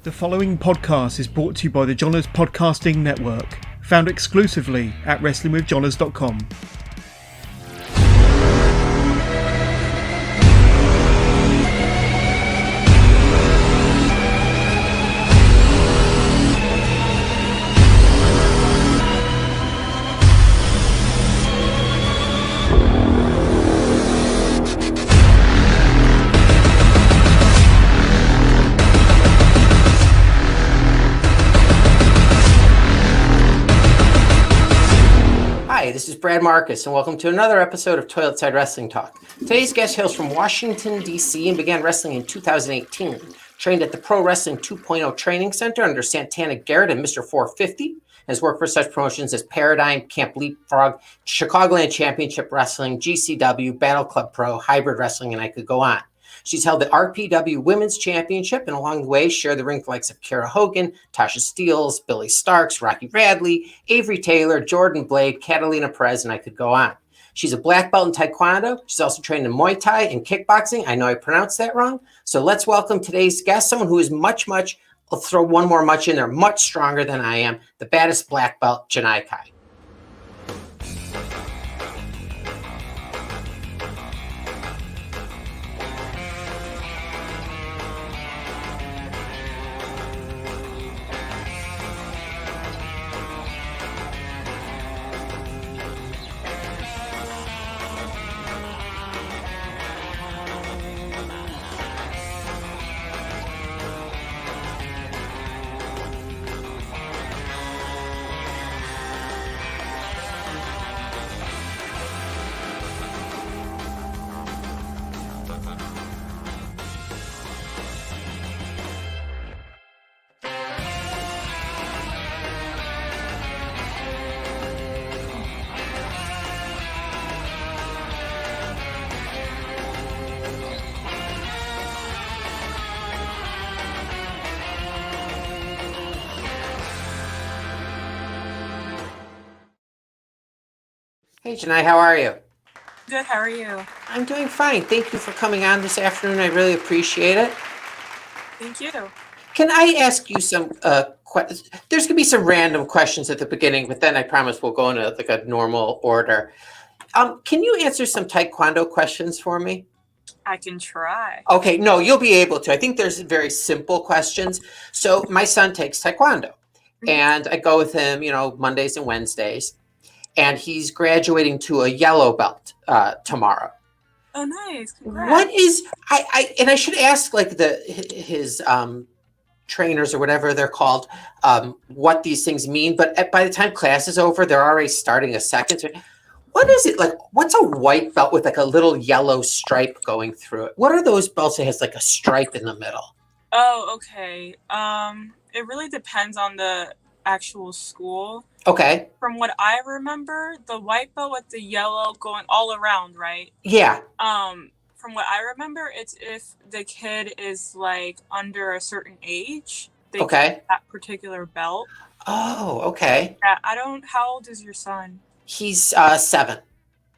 The following podcast is brought to you by the Johners Podcasting Network, found exclusively at wrestlingwithjohners.com. Hi, this is Brad Marcus, and welcome to another episode of Toilet Side Wrestling Talk. Today's guest hails from Washington, D.C. and began wrestling in 2018. Trained at the Pro Wrestling 2.0 Training Center under Santana Garrett and Mr. 450. Has worked for such promotions as Paradigm, Camp Leapfrog, Chicagoland Championship Wrestling, GCW, Battle Club Pro, Hybrid Wrestling, and I could go on. She's held the RPW Women's Championship, and along the way, shared the ring with the likes of Kara Hogan, Tasha Steeles, Billy Starks, Rocky Radley, Avery Taylor, Jordan Blade, Catalina Perez, and I could go on. She's a black belt in Taekwondo. She's also trained in Muay Thai and kickboxing. I know I pronounced that wrong. So let's welcome today's guest, someone who is much, I'll throw one more much in there, much stronger than I am, the Baddest Black Belt, Janai Kai. Hey, Janai, how are you? Good, how are you? I'm doing fine. Thank you for coming on this afternoon. I really appreciate it. Thank you. Can I ask you some questions? There's going to be some random questions at the beginning, but then I promise we'll go into like a normal order. Can you answer some Taekwondo questions for me? I can try. Okay, no, you'll be able to. I think there's very simple questions. So my son takes Taekwondo, and I go with him, Mondays and Wednesdays. And he's graduating to a yellow belt tomorrow. Oh, nice! Congrats. What is I should ask like his trainers or whatever they're called what these things mean. But by the time class is over, they're already starting a second. What is it like? What's a white belt with like a little yellow stripe going through it? What are those belts that has like a stripe in the middle? Oh, okay. It really depends on the actual school. Okay. From what I remember, the white belt with the yellow going all around, right? Yeah. From what I remember, it's if the kid is like under a certain age, they get that particular belt. Oh, okay. Yeah, how old is your son? He's 7.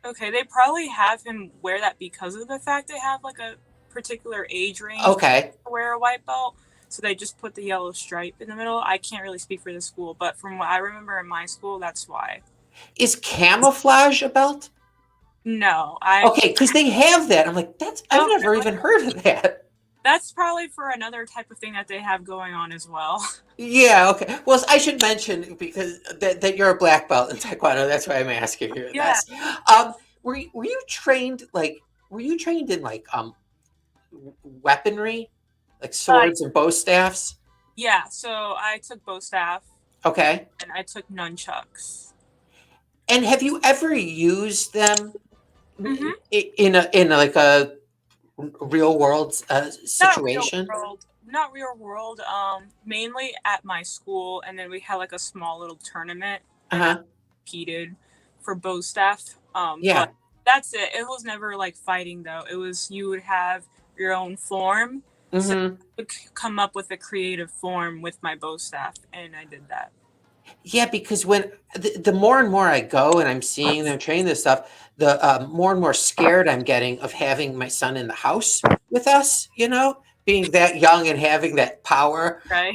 Okay, they probably have him wear that because of the fact they have like a particular age range. Okay. To wear a white belt. So they just put the yellow stripe in the middle. I can't really speak for the school, but from what I remember in my school, that's why. Is camouflage a belt? No. Okay, because they have that. I'm like, I've never even heard of that. That's probably for another type of thing that they have going on as well. Yeah, okay. Well, I should mention because that you're a black belt in Taekwondo. That's why I'm asking you this. Were you trained in weaponry? Like swords and bow staffs? Yeah, so I took bow staff. Okay. And I took nunchucks. And have you ever used them in a real world situation? Not real world. Mainly at my school, and then we had like a small little tournament. I competed for bow staff. But that's it. It was never like fighting though. It was you would have your own form. So I would come up with a creative form with my bow staff, and I did that. Yeah, because when the more and more I go and I'm seeing them train this stuff, the more and more scared I'm getting of having my son in the house with us, being that young and having that power. Right.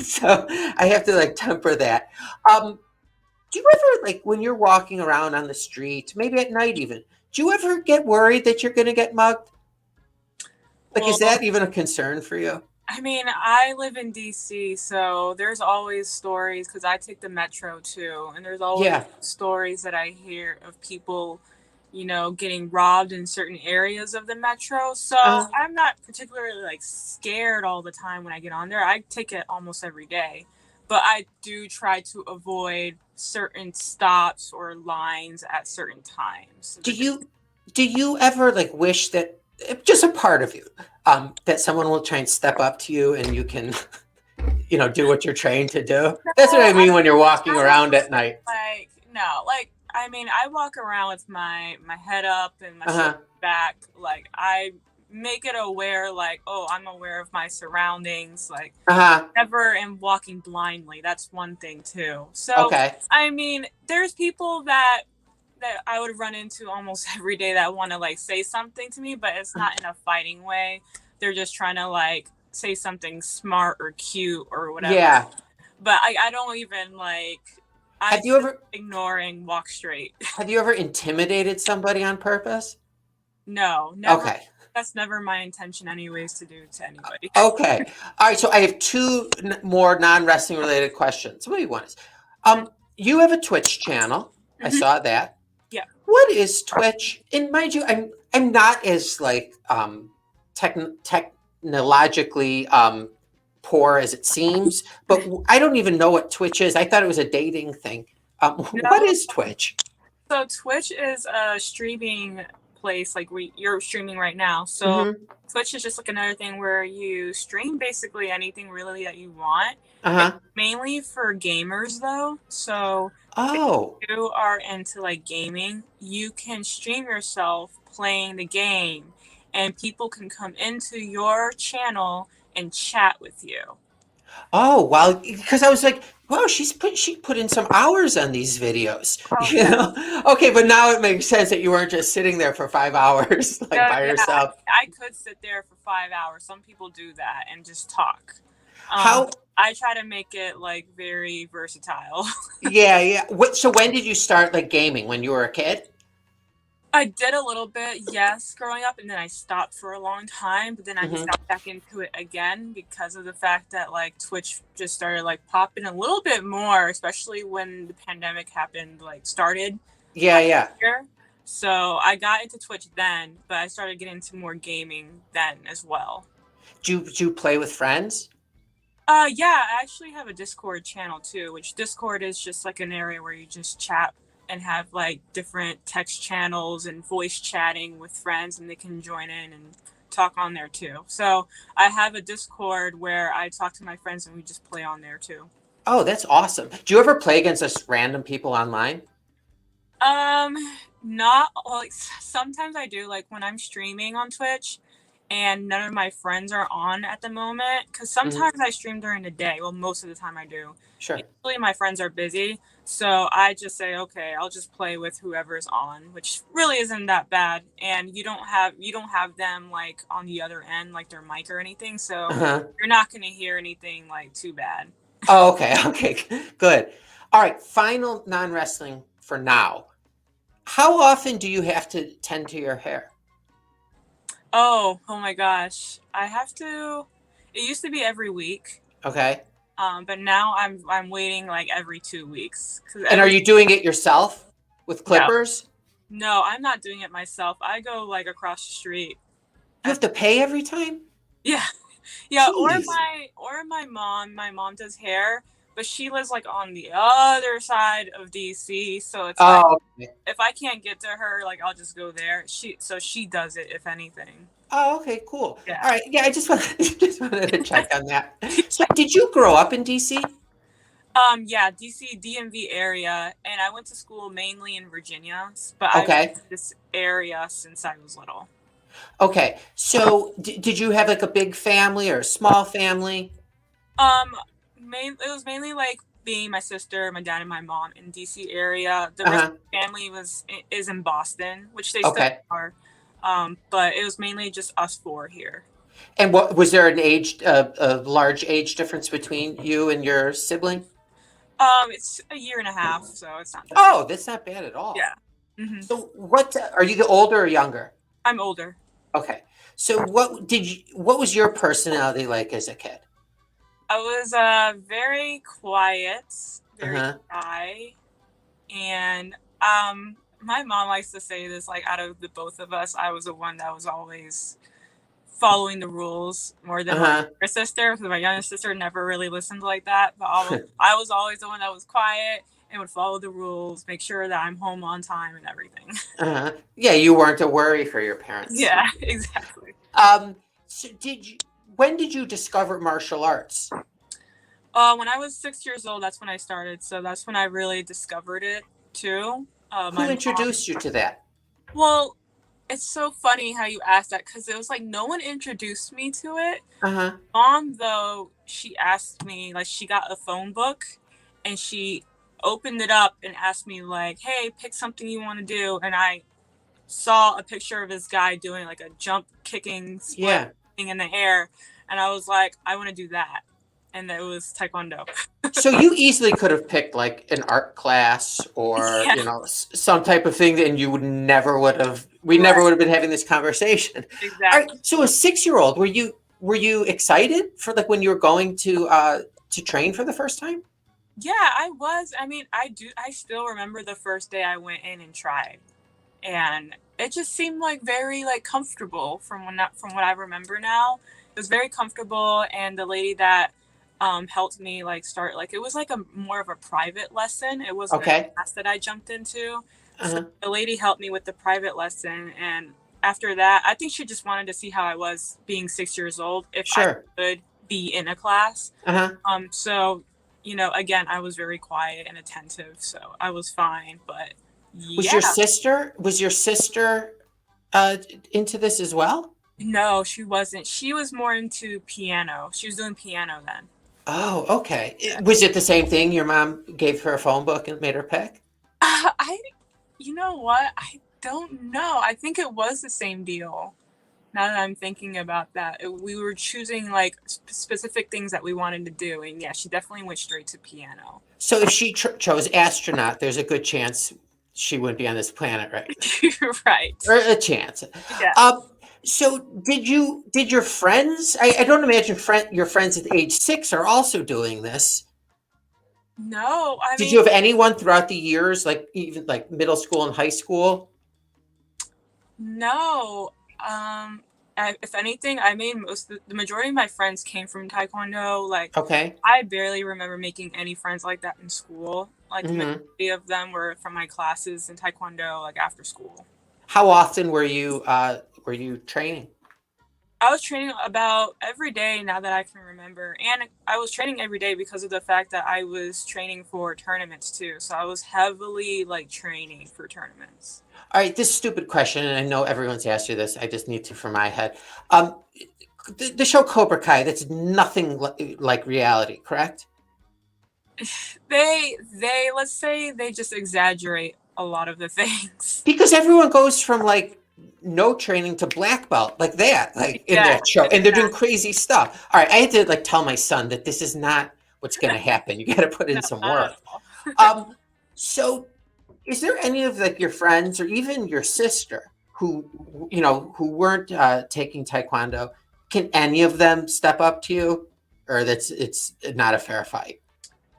So I have to like temper that. Do you ever, like, when you're walking around on the street, maybe at night even, do you ever get worried that you're going to get mugged? Like, is that even a concern for you? I mean, I live in DC, so there's always stories because I take the metro too, and there's always stories that I hear of people, getting robbed in certain areas of the metro. So I'm not particularly like scared all the time when I get on there. I take it almost every day, but I do try to avoid certain stops or lines at certain times. Do you ever like wish that just a part of you that someone will try and step up to you and you can do what you're trained to do? That's what I mean when you're walking around at night. I mean, I walk around with my head up and my shoulders back. Like, I make it aware, like, oh, I'm aware of my surroundings. Like, never am walking blindly. That's one thing too. So, I mean, there's people that I would run into almost every day that want to like say something to me, but it's not in a fighting way. They're just trying to like say something smart or cute or whatever. Yeah. But I don't even like. Have you ever ignoring walk straight? Have you ever intimidated somebody on purpose? No, never. Okay. That's never my intention anyways to do to anybody. Okay. All right. So I have two more non-wrestling related questions. What do you want? You have a Twitch channel. I saw that. Yeah. What is Twitch? And mind you, I'm not as like technologically poor as it seems, but I don't even know what Twitch is. I thought it was a dating thing. What is Twitch? So Twitch is a streaming place like you're streaming right now. So Twitch is just like another thing where you stream basically anything really that you want. Mainly for gamers though. So if you are into like gaming, you can stream yourself playing the game and people can come into your channel and chat with you. Oh, well, because I was like, wow, she put in some hours on these videos. Okay, but now it makes sense that you weren't just sitting there for 5 hours by yourself. I could sit there for 5 hours. Some people do that and just talk. I try to make it like very versatile. Yeah. So when did you start like gaming? When you were a kid? I did a little bit, yes, growing up, and then I stopped for a long time, but then I got back into it again because of the fact that like Twitch just started like popping a little bit more, especially when the pandemic started. Yeah. So I got into Twitch then, but I started getting into more gaming then as well. Do you play with friends? Yeah, I actually have a Discord channel too, which Discord is just like an area where you just chat and have like different text channels and voice chatting with friends, and they can join in and talk on there too. So I have a Discord where I talk to my friends and we just play on there too. Oh, that's awesome. Do you ever play against just random people online? Not like sometimes I do, like when I'm streaming on Twitch and none of my friends are on at the moment, because sometimes I stream during the day. Well, most of the time I do. Sure. Usually my friends are busy, so I just say, okay, I'll just play with whoever's on, which really isn't that bad. And you don't have them like on the other end, like their mic or anything, so you're not going to hear anything like too bad. Oh, okay, good. All right, final non-wrestling for now. How often do you have to tend to your hair? Oh my gosh. I have to. It used to be every week. Okay. But now I'm waiting like every 2 weeks. And are you doing it yourself with clippers? No, I'm not doing it myself. I go like across the street. You have to pay every time? Yeah. Jeez. Or my mom. My mom does hair, but she lives like on the other side of DC, so it's if I can't get to her, like I'll just go there. She does it if anything. Oh, okay, cool. Yeah. All right. Yeah, I just wanted to check on that. So, did you grow up in DC? Yeah, DC, DMV area, and I went to school mainly in Virginia, but I've been in this area since I was little. Okay, so did you have like a big family or a small family? It was mainly like me, my sister, my dad, and my mom in DC area. The rest of the family is in Boston, which they still are. But it was mainly just us four here. And what was there a large age difference between you and your sibling? It's a year and a half, so it's not. Oh, that's not bad at all. Yeah. Mm-hmm. So what are you, the older or younger? I'm older. Okay. So what was your personality like as a kid? I was very quiet, very shy, and my mom likes to say this, like, out of the both of us, I was the one that was always following the rules more than my younger sister, because my younger sister never really listened like that. But I was always the one that was quiet and would follow the rules, make sure that I'm home on time and everything. Yeah, you weren't a worry for your parents. Yeah, exactly. So when did you discover martial arts? When I was 6 years old, that's when I started. So that's when I really discovered it too. Who introduced you to that? Well, it's so funny how you asked that, because it was like no one introduced me to it. Mom, though, she asked me, like, she got a phone book and she opened it up and asked me, like, hey, pick something you want to do. And I saw a picture of this guy doing like a jump kicking split thing in the air, and I was like, I want to do that. And it was Taekwondo. So you easily could have picked like an art class or some type of thing, and we never would have been having this conversation. Exactly. So a 6-year-old, were you excited for like when you were going to train for the first time? Yeah, I was. I mean, I still remember the first day I went in and tried, and it just seemed like very like comfortable from what I remember now. It was very comfortable, and the lady that helped me like start, like, it was like a more of a private lesson. It wasn't a class that I jumped into. So the lady helped me with the private lesson, and after that, I think she just wanted to see how I was being 6 years old, if I could be in a class. So, again, I was very quiet and attentive, so I was fine. But was your sister into this as well? No, she wasn't. She was more into piano. She was doing piano then. Oh, okay. Was it the same thing? Your mom gave her a phone book and made her pick? You know what? I don't know. I think it was the same deal. Now that I'm thinking about that, we were choosing like specific things that we wanted to do, and yeah, she definitely went straight to piano. So if she chose astronaut, there's a good chance she wouldn't be on this planet right now. Right. Or a chance. Yeah. So did your friends, I don't imagine your friends at age 6 are also doing this. No, did you have anyone throughout the years, like even like middle school and high school? No. If anything, I made the majority of my friends came from Taekwondo. Like, I barely remember making any friends like that in school. Like, the majority of them were from my classes in Taekwondo, like after school. How often were you training? I was training about every day now that I can remember. And I was training every day because of the fact that I was training for tournaments too. So I was heavily like training for tournaments. All right, this stupid question, and I know everyone's asked you this. I just need to for my head. The show Cobra Kai, that's nothing like reality, correct? They let's say they just exaggerate a lot of the things. Because everyone goes from like no training to black belt like that, like in that show, and they're doing crazy stuff. All right, I had to like tell my son that this is not what's going to happen. You got to put in some work. So is there any of like your friends or even your sister who weren't taking Taekwondo? Can any of them step up to you, or it's not a fair fight?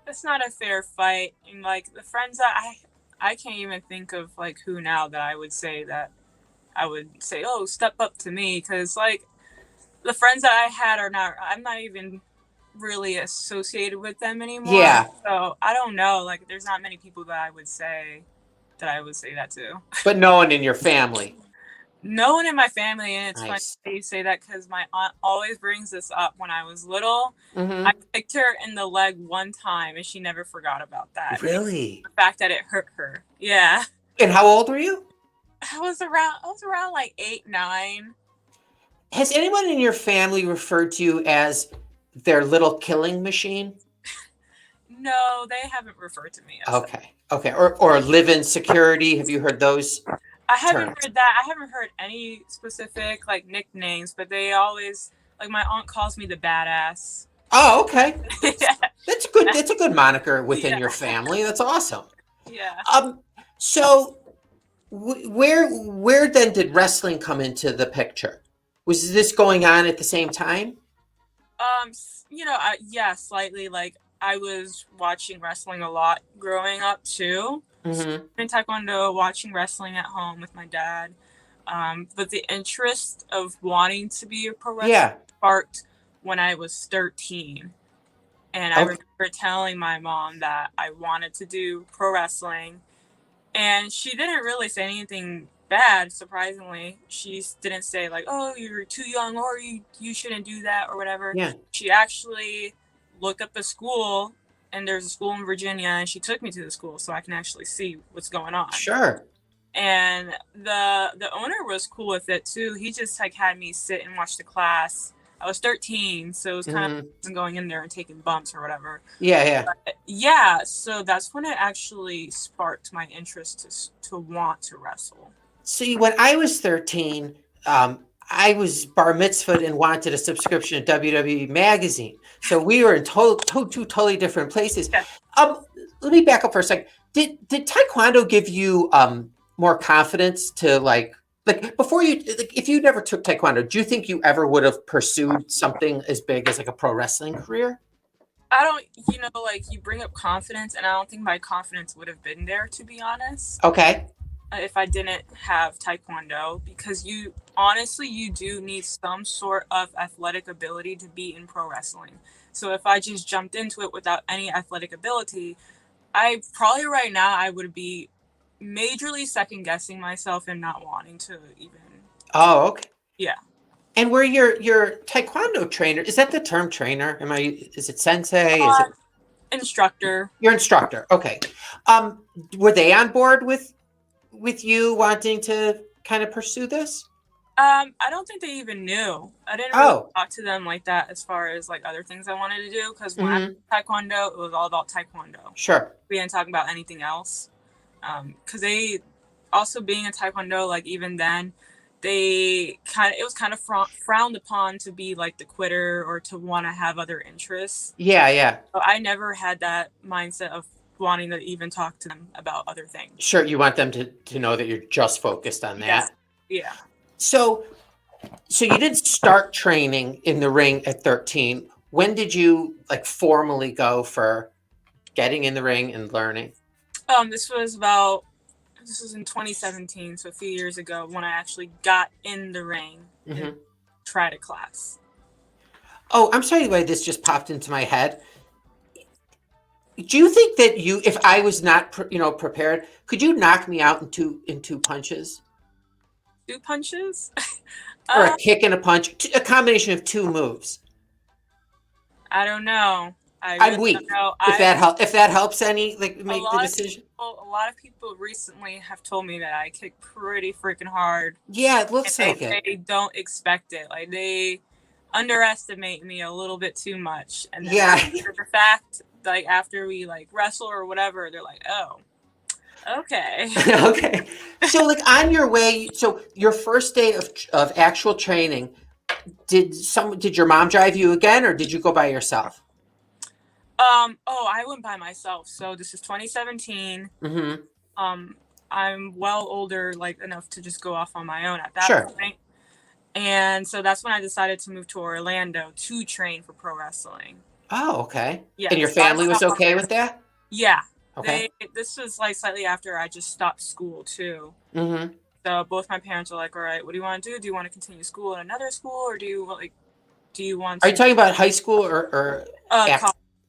It's not a fair fight. And like the friends that I can't even think of like who now that I would say, oh, step up to me, because like the friends that I had I'm not even really associated with them anymore. Yeah. So I don't know. Like, there's not many people that I would say that to. But no one in your family. No one in my family, and it's funny you say that because my aunt always brings this up. When I was little, I kicked her in the leg one time, and she never forgot about that. Really? The fact that it hurt her. Yeah. And how old were you? I was around like 8, 9. Has anyone in your family referred to you as their little killing machine? No, they haven't referred to me as Okay. Or live-in security. Have you heard those? I haven't heard that. I haven't heard any specific like nicknames, but they always Like my aunt calls me the badass. Oh, okay. That's good. That's a good moniker within your family. That's awesome. Yeah. So where then did wrestling come into the picture? Was this going on at the same time? Yeah, slightly. Like I was watching wrestling a lot growing up too. Mm-hmm. In Taekwondo, watching wrestling at home with my dad. But the interest of wanting to be a pro wrestler sparked when I was 13. And I remember telling my mom that I wanted to do pro wrestling. And she didn't really say anything bad, surprisingly. She didn't say like, oh, you're too young or you shouldn't do that or whatever. Yeah. She actually looked up a school, and there's a school in Virginia, and she took me to the school so I can actually see what's going on. Sure. And the owner was cool with it too. He just like had me sit and watch the class. I was 13, so it was kind of going in there and taking bumps or whatever. Yeah. But yeah, so that's when it actually sparked my interest to want to wrestle. See, when I was 13, I was bar mitzvahed and wanted a subscription to WWE Magazine. So we were in two totally different places. Yeah. Let me back up for a second. Did Taekwondo give you more confidence to like before you, if you never took Taekwondo, do you think you ever would have pursued something as big as like a pro wrestling career? I don't, like you bring up confidence, and I don't think my confidence would have been there, to be honest. Okay. If I didn't have Taekwondo, because you do need some sort of athletic ability to be in pro wrestling. So if I just jumped into it without any athletic ability, I probably right now I would be majorly second guessing myself and not wanting to even. Oh, okay. Yeah. And were your Taekwondo trainer, is that the term trainer? Is it sensei? Is it instructor? Your instructor. Okay. Were they on board with you wanting to kind of pursue this? I don't think they even knew. I didn't really talk to them like that as far as like other things I wanted to do, because when I was Taekwondo, it was all about Taekwondo. Sure. We didn't talk about anything else. Because they also being a Taekwondo, like even then, it was kind of frowned upon to be like the quitter or to want to have other interests. Yeah. So I never had that mindset of wanting to even talk to them about other things. Sure, you want them to know that you're just focused on that. Yeah. So you did start training in the ring at 13. When did you like formally go for getting in the ring and learning? This was in 2017, so a few years ago, when I actually got in the ring and tried a class. Oh, I'm sorry, the way this just popped into my head. Do you think that if I was not, prepared, could you knock me out in two punches? 2 punches? Or a kick and a punch, a combination of 2 moves. I don't know. I'm weak. If that helps any, make the decision. A lot of people recently have told me that I kick pretty freaking hard. Yeah, it looks like it. They don't expect it. Like they underestimate me a little bit too much. And then after the fact, like after we like wrestle or whatever, they're like, oh, okay. Okay. So like on your way, so your first day of actual training, did your mom drive you again, or did you go by yourself? I went by myself. So this is 2017. I'm well older, like enough to just go off on my own at that point. And so that's when I decided to move to Orlando to train for pro wrestling. Oh, okay. Yeah. And your family was okay with that? Yeah. Okay. This was like slightly after I just stopped school too. So both my parents were like, all right, what do you want to do? Do you want to continue school at another school, or do you want to... Are you talking about high school or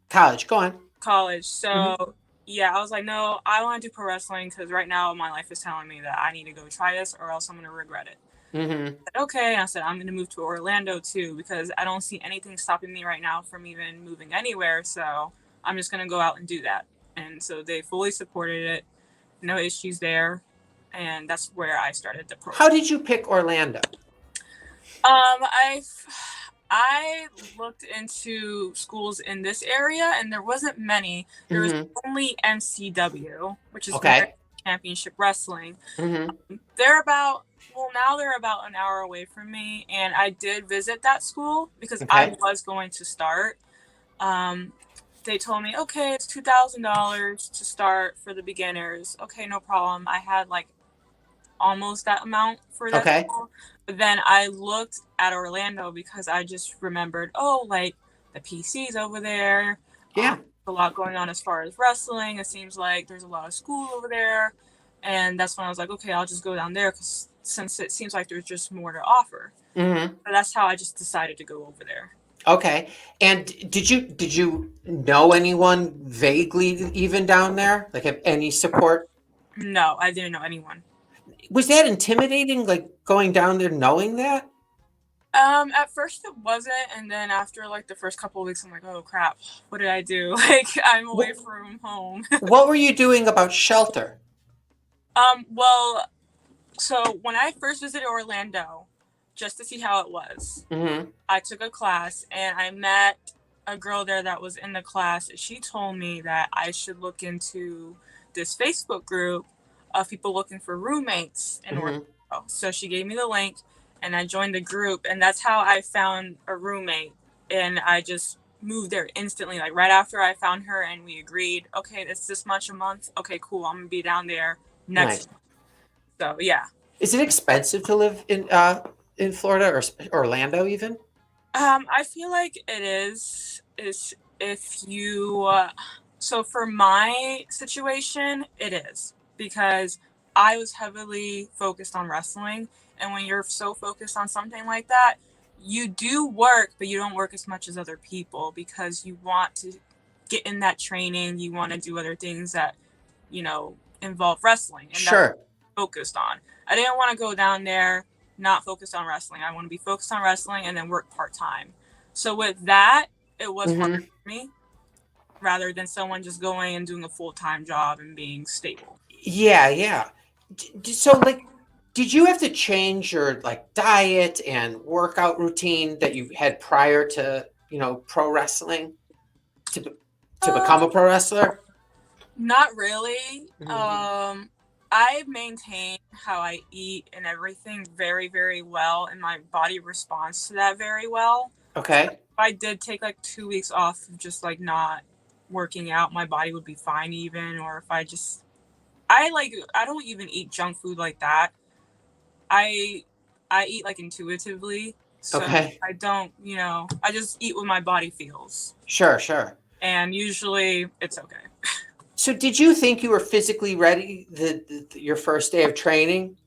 college? Go on. College. So yeah, I was like, no, I want to do pro wrestling because right now my life is telling me that I need to go try this or else I'm going to regret it. Said, okay. And I said, I'm going to move to Orlando too, because I don't see anything stopping me right now from even moving anywhere. So I'm just going to go out and do that. And so they fully supported it. No issues there. And that's where I started the program. How did you pick Orlando? I looked into schools in this area, and there wasn't many. There was only MCW, which is Championship Wrestling. Mm-hmm. Now they're about an hour away from me, and I did visit that school because Okay. I was going to start. They told me, okay, it's $2,000 to start for the beginners. Okay, no problem. I had like almost that amount for that school. But then I looked at Orlando because I just remembered, like the PC's over there. Yeah. A lot going on as far as wrestling. It seems like there's a lot of school over there. And that's when I was like, okay, I'll just go down there since it seems like there's just more to offer. Mm-hmm. But that's how I just decided to go over there. Okay. And did you know anyone vaguely even down there? Like have any support? No, I didn't know anyone. Was that intimidating, like going down there knowing that? At first it wasn't, and then after like the first couple of weeks, I'm like, oh crap, what did I do? Like I'm away from home. What were you doing about shelter? Well, so when I first visited Orlando, just to see how it was, Mm-hmm. I took a class and I met a girl there that was in the class. She told me that I should look into this Facebook group of people looking for roommates in Orlando. So she gave me the link and I joined the group, and that's how I found a roommate. And I just moved there instantly, like right after I found her, and we agreed, okay, it's this much a month. Okay, cool. I'm gonna be down there next month. So yeah. Is it expensive to live in Florida or Orlando even? I feel like it is if you so for my situation it is, because I was heavily focused on wrestling, and when you're so focused on something like that, you do work, but you don't work as much as other people because you want to get in that training, you want to do other things that involve wrestling, and that's what I'm focused on. I didn't want to go down there not focused on wrestling. I want to be focused on wrestling and then work part-time. So with that, it was hard for me rather than someone just going and doing a full-time job and being stable. Yeah. So like, did you have to change your like diet and workout routine that you had prior to, pro wrestling to become a pro wrestler? Not really. I maintain how I eat and everything very, very well, and my body responds to that very well. Okay. So if I did take like 2 weeks off of just like not working out, my body would be fine even. Or if I don't even eat junk food like that. I eat like intuitively. So I don't, I just eat what my body feels. Sure. And usually it's okay. So did you think you were physically ready your first day of training?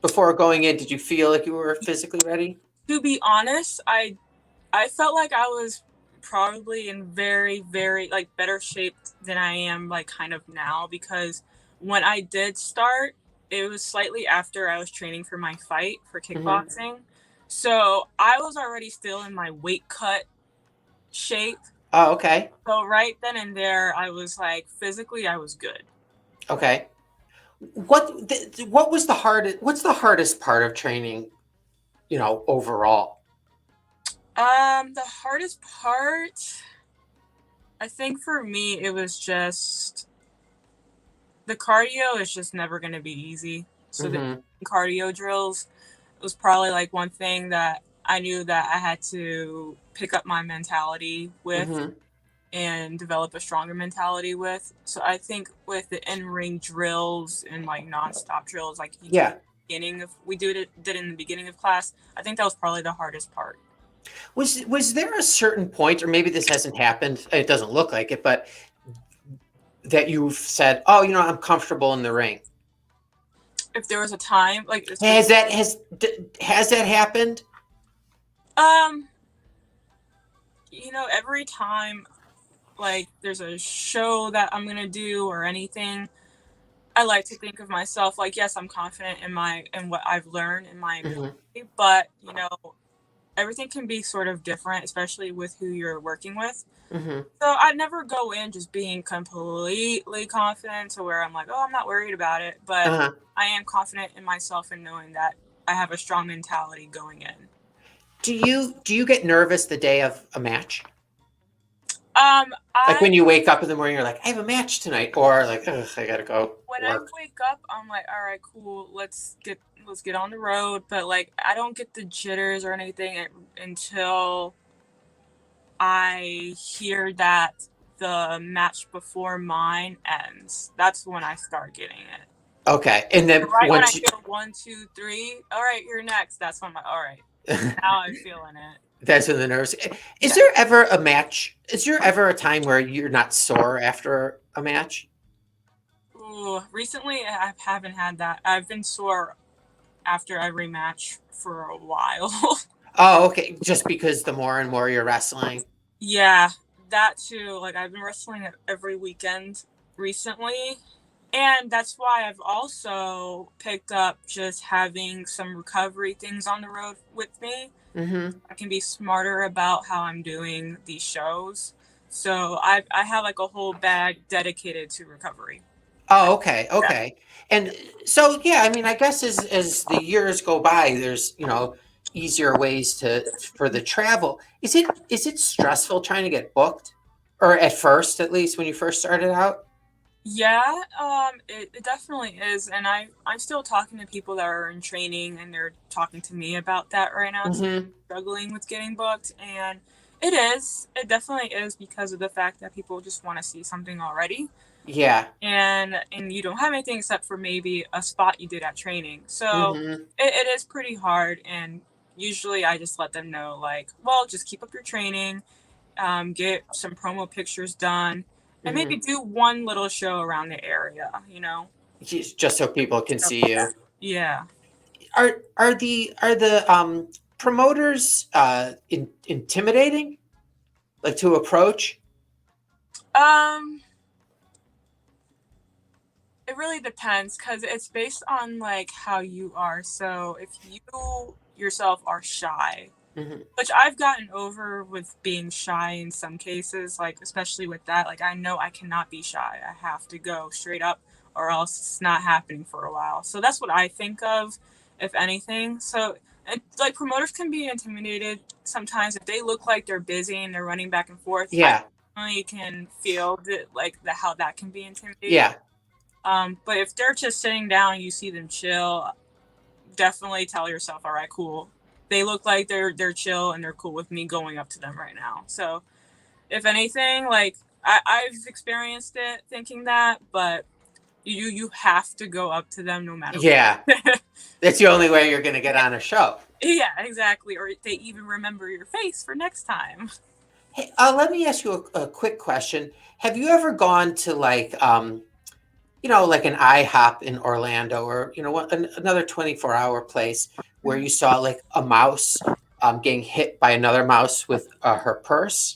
Before going in, did you feel like you were physically ready? To be honest, I felt like I was probably in very, very like better shape than I am like kind of now, because when I did start, it was slightly after I was training for my fight for kickboxing. So I was already still in my weight cut shape. Oh, okay. So right then and there, I was like, physically, I was good. Okay. What was the hardest? What's the hardest part of training, overall? The hardest part, I think for me, it was just the cardio is just never going to be easy. So the cardio drills was probably like one thing that I knew that I had to pick up my mentality with and develop a stronger mentality with. So I think with the in-ring drills and like nonstop drills, like we did in the beginning of class, I think that was probably the hardest part. Was there a certain point, or maybe this hasn't happened, it doesn't look like it, but that you've said, oh, I'm comfortable in the ring? If there was a time, like has that happened? Every time like there's a show that I'm gonna do or anything, I like to think of myself like, yes, I'm confident in what I've learned in my ability, but everything can be sort of different, especially with who you're working with. So I never go in just being completely confident to where I'm like, oh, I'm not worried about it, but I am confident in myself and knowing that I have a strong mentality going in. Do you get nervous the day of a match? Like when you wake up in the morning, you're like, I have a match tonight, or like, ugh, I gotta go. When I wake up, I'm like, all right, cool, let's get on the road. But like, I don't get the jitters or anything until I hear that the match before mine ends. That's when I start getting it. Okay, and then right when I hear 1, 2, 3, all right, you're next. That's when I'm like, all right, now I'm feeling it. That's when the nerves. Is there ever a match? Is there ever a time where you're not sore after a match? Ooh, recently I haven't had that. I've been sore after every match for a while. Oh, okay. Just because the more and more you're wrestling. Yeah, that too. Like I've been wrestling every weekend recently. And that's why I've also picked up just having some recovery things on the road with me. Mm-hmm. I can be smarter about how I'm doing these shows. So I have like a whole bag dedicated to recovery. Oh, okay. Okay. Yeah. And so, yeah, I mean, I guess as the years go by, there's, easier ways for the travel. Is it stressful trying to get booked? Or at first, at least when you first started out? Yeah, it definitely is. And I'm still talking to people that are in training, and they're talking to me about that right now. Mm-hmm. Struggling with getting booked. And it definitely is, because of the fact that people just want to see something already. Yeah. And you don't have anything except for maybe a spot you did at training. So it is pretty hard. And usually I just let them know, like, well, just keep up your training, get some promo pictures done, and maybe do one little show around the area, Just so people can see you. Yeah. Are the promoters intimidating, like to approach? It really depends, because it's based on like how you are. So if you yourself are shy, which I've gotten over with being shy in some cases, like especially with that, like I know I cannot be shy. I have to go straight up, or else it's not happening for a while. So that's what I think of, if anything. So, and like promoters can be intimidated sometimes if they look like they're busy and they're running back and forth. Yeah. I can feel that, like how that can be intimidating. Yeah. But if they're just sitting down, you see them chill, definitely tell yourself, all right, cool. They look like they're chill and they're cool with me going up to them right now. So if anything, like I've experienced it thinking that, but you have to go up to them no matter what. That's the only way you're going to get on a show. Yeah, exactly. Or they even remember your face for next time. Hey, let me ask you a quick question. Have you ever gone to like an IHOP in Orlando, or another 24-hour place where you saw like a mouse getting hit by another mouse with her purse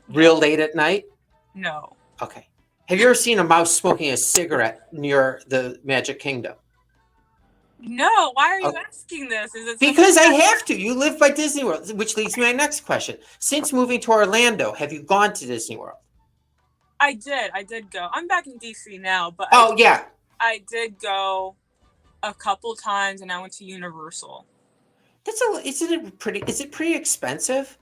real late at night? No. Okay. Have you ever seen a mouse smoking a cigarette near the Magic Kingdom? No. Why are you asking this? Is it because I have to. You live by Disney World, which leads me to my next question. Since moving to Orlando, have you gone to Disney World? I did go. I'm back in DC now, but I did go a couple times, and I went to Universal. Is it pretty expensive?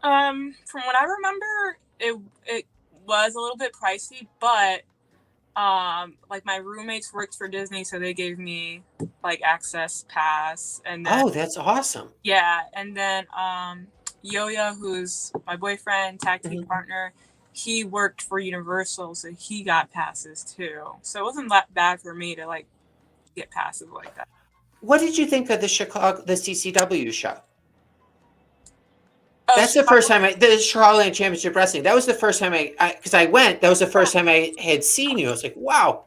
From what I remember, it was a little bit pricey, but like my roommates worked for Disney, so they gave me like access pass, and then, that's awesome. Yeah, and then Yoya, who's my boyfriend, tag team partner, he worked for Universal, so he got passes too. So it wasn't that bad for me to like get passes like that. What did you think of the CCW show? That's the first time the Chicagoland Championship Wrestling. That was the first time because I went. That was the first time I had seen you. I was like, wow.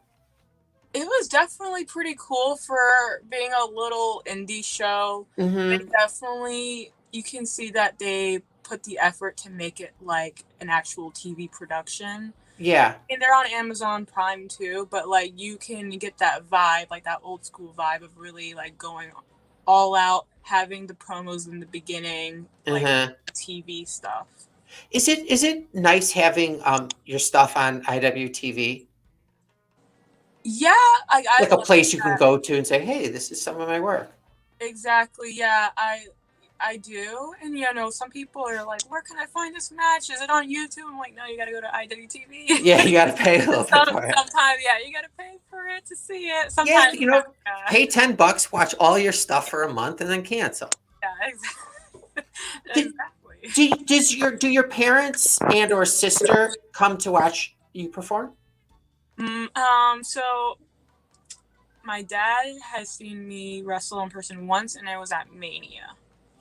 It was definitely pretty cool for being a little indie show. They definitely, you can see that they put the effort to make it like an actual TV production. Yeah. And they're on Amazon Prime too, but like you can get that vibe, like that old school vibe of really like going all out, having the promos in the beginning, like TV stuff. Is it nice having your stuff on IWTV? Yeah, like a place you can go to and say, hey, this is some of my work. Exactly. Yeah, I do, and some people are like, "Where can I find this match? Is it on YouTube?" I'm like, "No, you got to go to IWTV." Yeah, you got to pay a little bit for it. Sometimes, you got to pay for it to see it. Sometimes, pay $10, watch all your stuff for a month, and then cancel. Yeah, exactly. Do your parents and or sister come to watch you perform? So my dad has seen me wrestle in person once, and it was at Mania.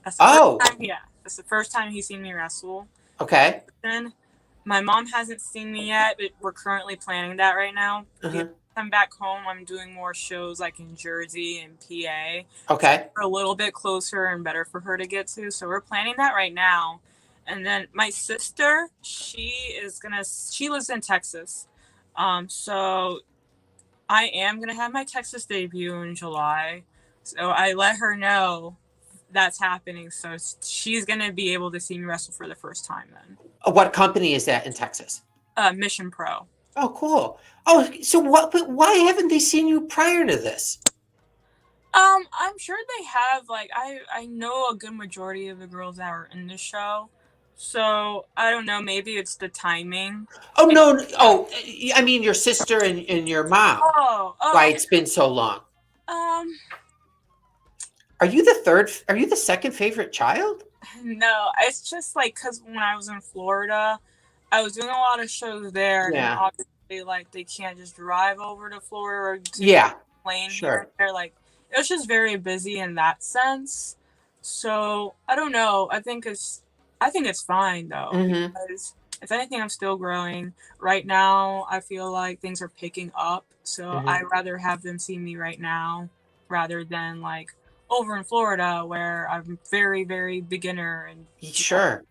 That's the first time he's seen me wrestle. Okay. Then my mom hasn't seen me yet, but we're currently planning that right now. I'm back home. I'm doing more shows like in Jersey and PA. Okay. So we're a little bit closer and better for her to get to. So we're planning that right now. And then my sister, she lives in Texas. So I am going to have my Texas debut in July. So I let her know that's happening. So she's going to be able to see me wrestle for the first time then. What company is that in Texas? Mission Pro. Oh, cool. Oh, so why haven't they seen you prior to this? I'm sure they have. Like, I know a good majority of the girls that were in the show. So, I don't know. Maybe it's the timing. Oh, no. Oh, I mean your sister and your mom. Oh. Why it's been so long. Are you the second favorite child? No, it's just like because when I was in Florida, I was doing a lot of shows there. Yeah. And obviously, like, they can't just drive over to Florida or plane sure. Here. Like, it was just very busy in that sense. So, I don't know. I think it's fine, though. Because if anything, I'm still growing. Right now, I feel like things are picking up. So, I'd rather have them see me right now rather than, like, over in Florida where I'm very, very beginner. And sure.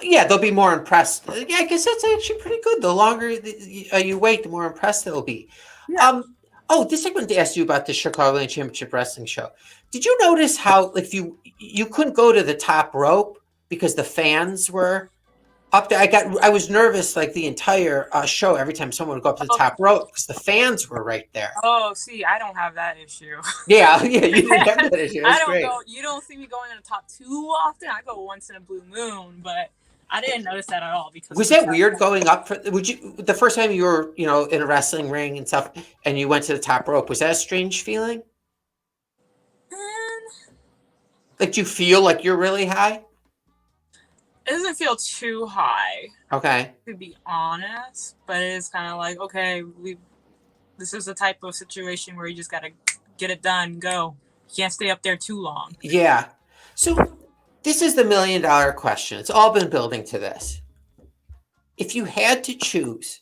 Yeah, they'll be more impressed. Yeah, I guess that's actually pretty good. The longer you wait, the more impressed they'll be. Yeah. This I wanted to ask you about the Chicagoland Championship Wrestling show. Did you notice how if you couldn't go to the top rope because the fans were up there? I was nervous like the entire show every time someone would go up to the top rope because the fans were right there. Oh, see, I don't have that issue. Yeah, you didn't have that issue. You don't see me going in the top too often. I go once in a blue moon, but I didn't notice that at all. Because was that weird going up? The first time you were, in a wrestling ring and stuff, and you went to the top rope? Was that a strange feeling? Like, do you feel like you're really high? It doesn't feel too high. Okay. To be honest, but it is kind of like, okay, this is the type of situation where you just gotta get it done, go. You can't stay up there too long. Yeah. So this is the $1 million question. It's all been building to this. If you had to choose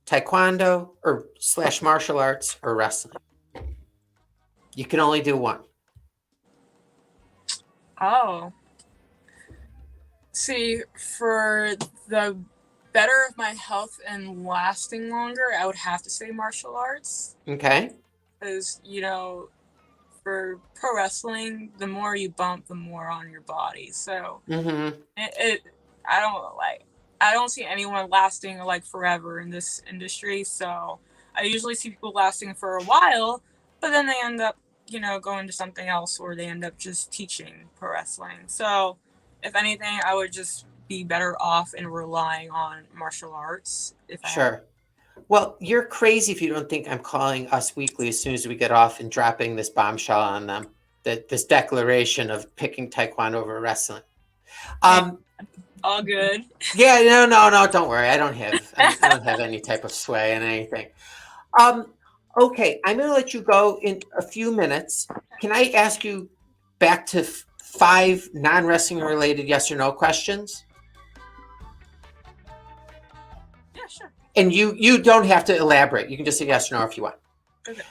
taekwondo or / martial arts or wrestling, you can only do one. Oh. See, for the better of my health and lasting longer, I would have to say martial arts. Okay. Because, for pro wrestling, the more you bump, the more on your body. So I don't see anyone lasting like forever in this industry. So I usually see people lasting for a while, but then they end up, going to something else, or they end up just teaching pro wrestling. So if anything, I would just be better off in relying on martial arts. Sure. Well, you're crazy if you don't think I'm calling Us Weekly as soon as we get off and dropping this bombshell on them, this declaration of picking taekwondo over wrestling. All good. Yeah, no, don't worry. I don't have any type of sway in anything. Okay, I'm going to let you go in a few minutes. Can I ask you back to 5 non-wrestling related yes or no questions? Yeah, sure. And you don't have to elaborate. You can just say yes or no if you want. Okay.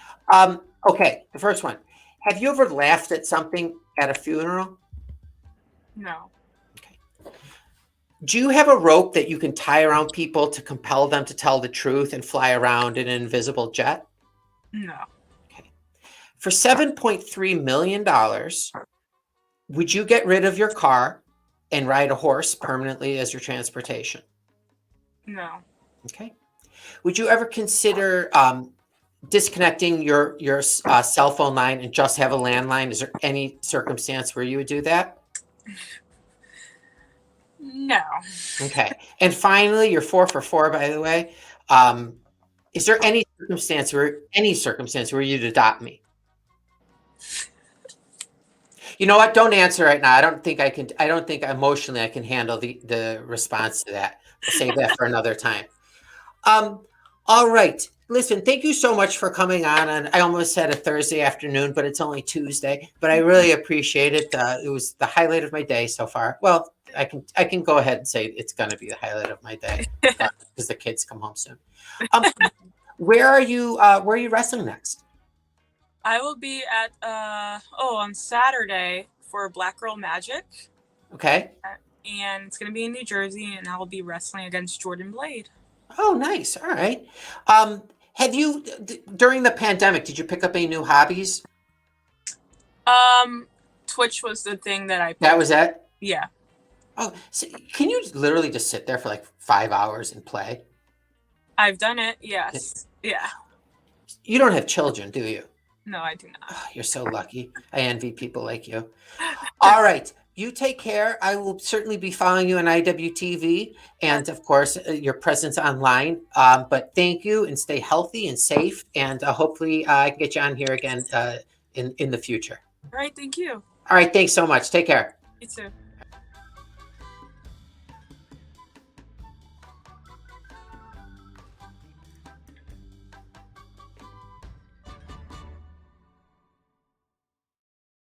Okay, the first one. Have you ever laughed at something at a funeral? No. Okay. Do you have a rope that you can tie around people to compel them to tell the truth and fly around in an invisible jet? No. Okay. For $7.3 million, would you get rid of your car and ride a horse permanently as your transportation? No. Okay. Would you ever consider disconnecting your cell phone line and just have a landline? Is there any circumstance where you would do that? No. Okay. And finally, you're 4 for 4, by the way. Is there any circumstance where you'd adopt me? You know what? Don't answer right now. I don't think emotionally I can handle the response to that. We'll save that for another time. All right. Listen, thank you so much for coming on. And I almost said a Thursday afternoon, but it's only Tuesday. But I really appreciate it. It was the highlight of my day so far. Well, I can go ahead and say it's going to be the highlight of my day because the kids come home soon. Where are you wrestling next? I will be at on Saturday for Black Girl Magic. Okay. And it's going to be in New Jersey, and I will be wrestling against Jordan Blade. Oh, nice. All right. Have you, during the pandemic, did you pick up any new hobbies? Twitch was the thing that I picked. That was it? Yeah. Oh, so can you literally just sit there for like 5 hours and play? I've done it. Yes. Yeah. You don't have children, do you? No, I do not. Oh, you're so lucky. I envy people like you. All right. You take care. I will certainly be following you on IWTV and, of course, your presence online. But thank you and stay healthy and safe. And hopefully I can get you on here again in the future. All right. Thank you. All right. Thanks so much. Take care. You too.